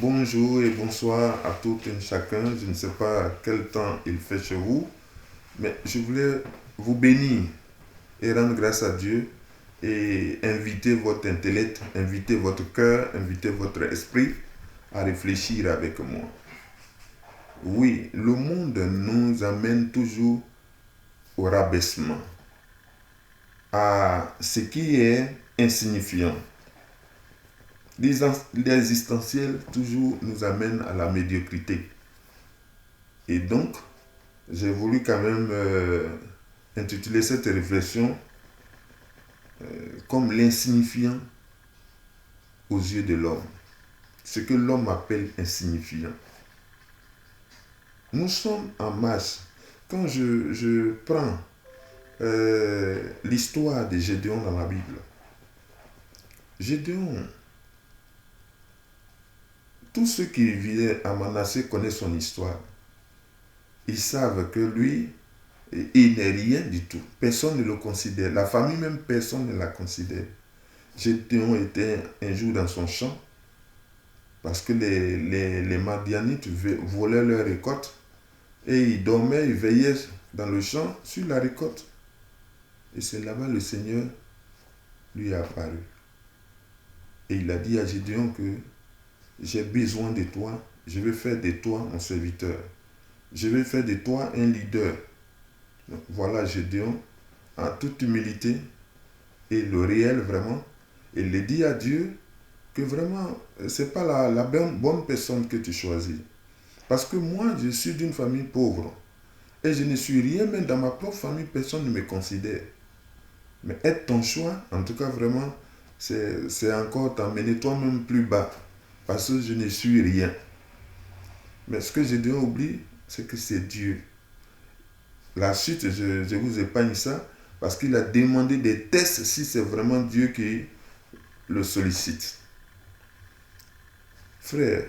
Bonjour et bonsoir à toutes et chacun. Je ne sais pas quel temps il fait chez vous, mais je voulais vous bénir et rendre grâce à Dieu et inviter votre intellect, inviter votre cœur, inviter votre esprit à réfléchir avec moi. Oui, le monde nous amène toujours au rabaissement, à ce qui est insignifiant. L'existentiel toujours nous amène à la médiocrité. Et donc, j'ai voulu quand même intituler cette réflexion comme l'insignifiant aux yeux de l'homme. Ce que l'homme appelle insignifiant. Nous sommes en masse. Quand je prends l'histoire de Gédéon dans la Bible, Gédéon, tous ceux qui vivaient à Manassé connaissent son histoire. Ils savent que lui, il n'est rien du tout. Personne ne le considère. La famille même, personne ne la considère. Gédéon était un jour dans son champ parce que les Madianites volaient leur récolte et il dormait, il veillait dans le champ sur la récolte. Et c'est là-bas le Seigneur lui est apparu. Et il a dit à Gédéon que j'ai besoin de toi, je vais faire de toi mon serviteur. Je vais faire de toi un leader. Donc, voilà Gédéon en toute humilité et le réel vraiment. Il le dit à Dieu que vraiment, ce n'est pas la bonne personne que tu choisis. Parce que moi, je suis d'une famille pauvre. Et je ne suis rien, même dans ma propre famille, personne ne me considère. Mais être ton choix, en tout cas vraiment, c'est encore t'emmener toi-même plus bas. Parce que je ne suis rien. Mais ce que je dois oublier, c'est que c'est Dieu. La suite, je vous épargne ça, parce qu'il a demandé des tests si c'est vraiment Dieu qui le sollicite. Frère,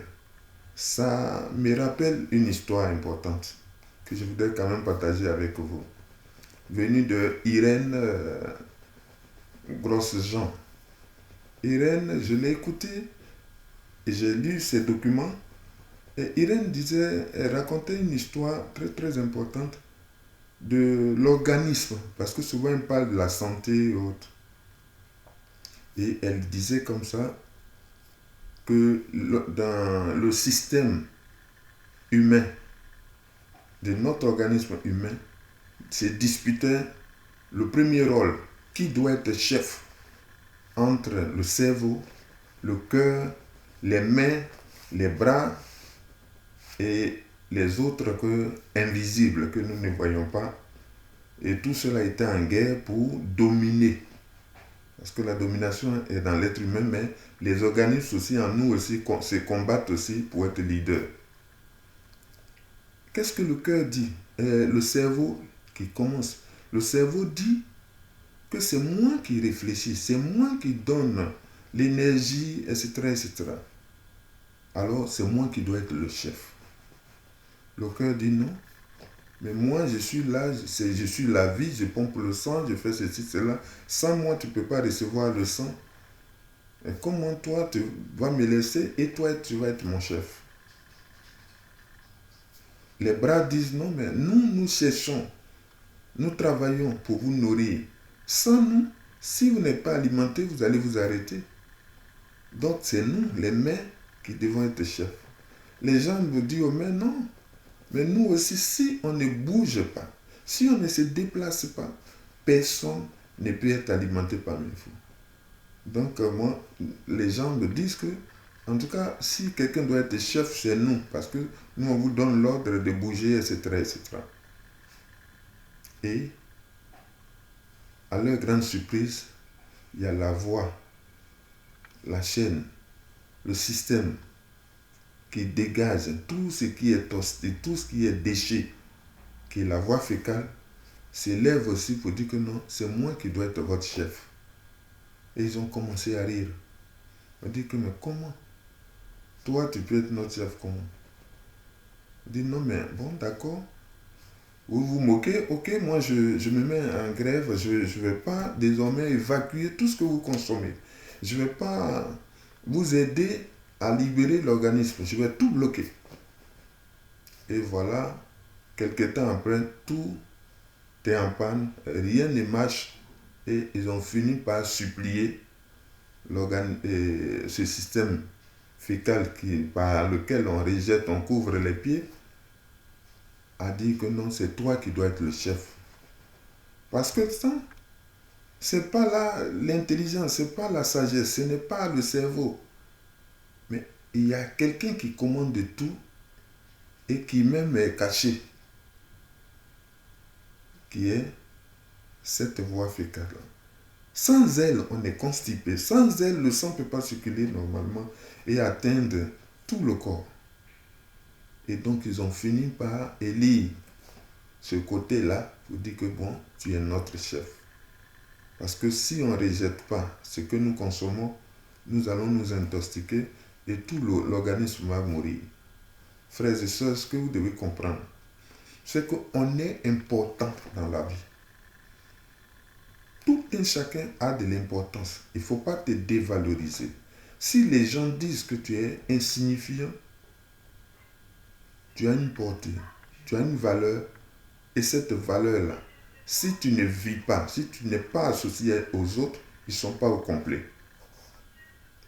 ça me rappelle une histoire importante que je voudrais quand même partager avec vous. Venue de Irène Grosjean. Irène, je l'ai écoutée et j'ai lu ses documents. Et Irène disait, elle racontait une histoire très très importante de l'organisme, parce que souvent elle parle de la santé et autres. Et elle disait comme ça que dans le système humain, de notre organisme humain, se disputait le premier rôle, qui doit être chef entre le cerveau, le cœur, les mains, les bras et les autres invisibles que nous ne voyons pas. Et tout cela était en guerre pour dominer. Parce que la domination est dans l'être humain, mais les organismes aussi en nous aussi se combattent aussi pour être leader. Qu'est-ce que le cœur dit? Le cerveau qui commence. Le cerveau dit que c'est moi qui réfléchis, c'est moi qui donne l'énergie, etc., etc. Alors c'est moi qui dois être le chef. Le cœur dit non. Mais moi, je suis là, je suis la vie, je pompe le sang, je fais ceci, cela. Sans moi, tu ne peux pas recevoir le sang. Et comment toi, tu vas me laisser et toi, tu vas être mon chef? Les bras disent non, mais nous cherchons, nous travaillons pour vous nourrir. Sans nous, si vous n'êtes pas alimenté, vous allez vous arrêter. Donc, c'est nous, les mains, qui devons être chefs. Les gens me disent aux mains, non. Mais nous aussi, si on ne bouge pas, si on ne se déplace pas, personne ne peut être alimenté parmi vous. Donc, moi, les gens me disent que, en tout cas, si quelqu'un doit être chef, c'est nous, parce que nous, on vous donne l'ordre de bouger, etc., etc. Et, à leur grande surprise, il y a la voix, la chaîne, le système qui dégage tout ce qui est toasté, tout ce qui est déchet, qui est la voie fécale, s'élève aussi pour dire que non, c'est moi qui dois être votre chef. Et ils ont commencé à rire. On dit que mais comment? Toi, tu peux être notre chef comment? On dit non, mais bon, d'accord. Vous vous moquez, ok, moi je me mets en grève, je ne vais pas désormais évacuer tout ce que vous consommez. Je ne vais pas vous aider à libérer l'organisme. Je vais tout bloquer. Et voilà, quelque temps après, tout est en panne, rien ne marche. Et ils ont fini par supplier ce système fécal par lequel on rejette, on couvre les pieds, a dit que non, c'est toi qui dois être le chef. Parce que ça, c'est pas l'intelligence, c'est pas la sagesse, ce n'est pas le cerveau. Mais il y a quelqu'un qui commande de tout et qui même est caché, qui est cette voie fécale. Sans elle, on est constipé. Sans elle, le sang ne peut pas circuler normalement et atteindre tout le corps. Et donc, ils ont fini par élire ce côté-là pour dire que bon, tu es notre chef. Parce que si on ne rejette pas ce que nous consommons, nous allons nous intoxiquer et tout l'organisme va mourir. Frères et sœurs, ce que vous devez comprendre, c'est qu'on est important dans la vie. Tout un chacun a de l'importance. Il ne faut pas te dévaloriser. Si les gens disent que tu es insignifiant, tu as une portée, tu as une valeur, et cette valeur-là, si tu ne vis pas, si tu n'es pas associé aux autres, ils ne sont pas au complet.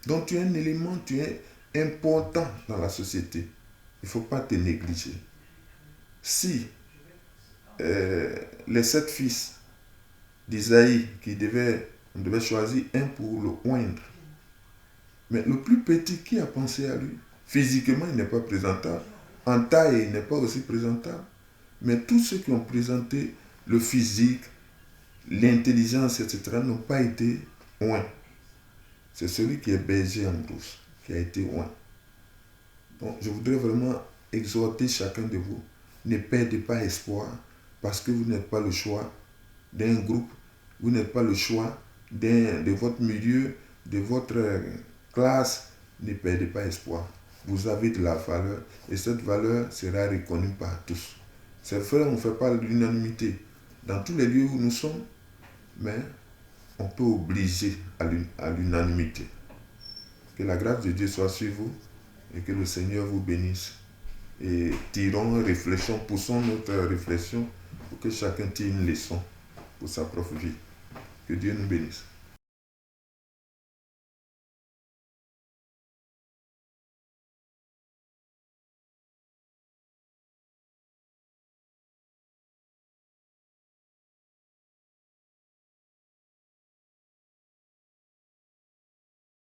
Donc tu es un élément, tu es important dans la société. Il ne faut pas te négliger. Si les 7 fils d'Isaïe, on devait choisir un pour le oindre, mais le plus petit, qui a pensé à lui? Physiquement, il n'est pas présentable. En taille, il n'est pas aussi présentable. Mais tous ceux qui ont présenté le physique, l'intelligence, etc., n'ont pas été oints. C'est celui qui est berger en brousse qui a été oint. Donc, je voudrais vraiment exhorter chacun de vous. Ne perdez pas espoir parce que vous n'êtes pas le choix d'un groupe, vous n'êtes pas le choix de votre milieu, de votre classe. Ne perdez pas espoir. Vous avez de la valeur et cette valeur sera reconnue par tous. C'est vrai, on ne fait pas l'unanimité dans tous les lieux où nous sommes, mais on peut obliger à l'unanimité. Que la grâce de Dieu soit sur vous et que le Seigneur vous bénisse. Et tirons, réfléchissons, poussons notre réflexion pour que chacun tire une leçon pour sa propre vie. Que Dieu nous bénisse.